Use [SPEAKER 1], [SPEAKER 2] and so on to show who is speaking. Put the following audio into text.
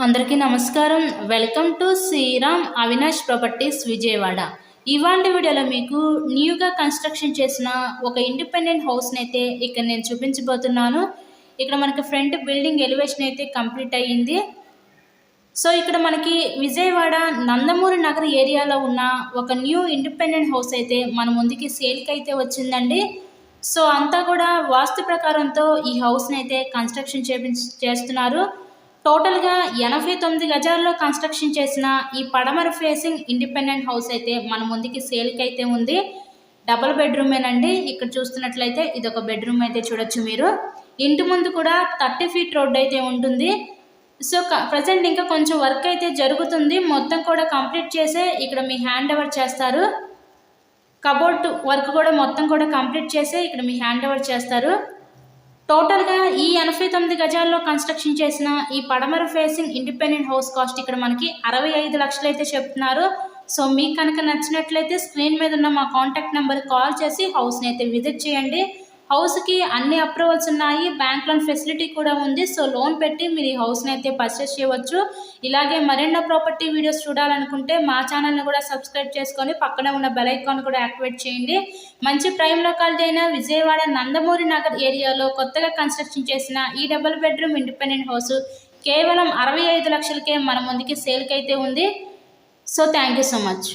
[SPEAKER 1] అందరికీ నమస్కారం. Welcome to Sriram Avinash properties Vijayawada. ఇవాళ వీడియోలో మీకు న్యూగా కన్స్ట్రక్షన్ చేసిన ఒక ఇండిపెండెంట్ హౌస్ని అయితే ఇక్కడ నేను చూపించబోతున్నాను. ఇక్కడ మనకి ఫ్రంట్ బిల్డింగ్ ఎలివేషన్ అయితే కంప్లీట్ అయ్యింది. సో ఇక్కడ మనకి విజయవాడ నందమూరి నగర్ ఏరియాలో ఉన్న ఒక న్యూ ఇండిపెండెంట్ హౌస్ అయితే మన ముందుకి సేల్కి అయితే వచ్చిందండి. సో అంతా కూడా వాస్తు ప్రకారంతో ఈ హౌస్ని అయితే కన్స్ట్రక్షన్ చేస్తున్నారు. టోటల్గా 89 గజాల్లో కన్స్ట్రక్షన్ చేసిన ఈ పడమర ఫేసింగ్ ఇండిపెండెంట్ హౌస్ అయితే మన ముందుకి సేల్కి అయితే ఉంది. డబుల్ బెడ్రూమేనండి. ఇక్కడ చూస్తున్నట్లయితే ఇది ఒక బెడ్రూమ్ అయితే చూడొచ్చు మీరు. ఇంటి ముందు కూడా 30 ఫీట్ రోడ్ అయితే ఉంటుంది. సో ప్రజెంట్ ఇంకా కొంచెం వర్క్ అయితే జరుగుతుంది. మొత్తం కూడా కంప్లీట్ చేసే ఇక్కడ మీ హ్యాండ్ ఓవర్ చేస్తారు. కబోర్డ్ వర్క్ కూడా మొత్తం కూడా కంప్లీట్ చేసే ఇక్కడ మీ హ్యాండ్ ఓవర్ చేస్తారు. టోటల్గా ఈ 89 గజాల్లో కన్స్ట్రక్షన్ చేసిన ఈ పడమర ఫేసింగ్ ఇండిపెండెంట్ హౌస్ కాస్ట్ ఇక్కడ మనకి 65 లక్షలు అయితే చెప్తున్నారు. సో మీకు కనుక నచ్చినట్లయితే స్క్రీన్ మీద ఉన్న మా కాంటాక్ట్ నెంబర్కి కాల్ చేసి హౌస్ని అయితే విజిట్ చేయండి. హౌస్కి అన్ని అప్రూవల్స్ ఉన్నాయి, బ్యాంక్ లోన్ ఫెసిలిటీ కూడా ఉంది. సో లోన్ పెట్టి మీరు ఈ హౌస్ని అయితే పర్చేస్ చేయవచ్చు. ఇలాగే మరెన్నో ప్రాపర్టీ వీడియోస్ చూడాలనుకుంటే మా ఛానల్ని కూడా సబ్స్క్రైబ్ చేసుకొని పక్కనే ఉన్న బెల్ ఐకాన్ కూడా యాక్టివేట్ చేయండి. మంచి ప్రైమ్ లొకాలిటీ అయిన విజయవాడ నందమూరి నగర్ ఏరియాలో కొత్తగా కన్స్ట్రక్షన్ చేసిన ఈ డబుల్ బెడ్రూమ్ ఇండిపెండెంట్ హౌస్ కేవలం 65 లక్షలకే మన ముందుకి సేల్కి అయితే ఉంది. So thank you so much.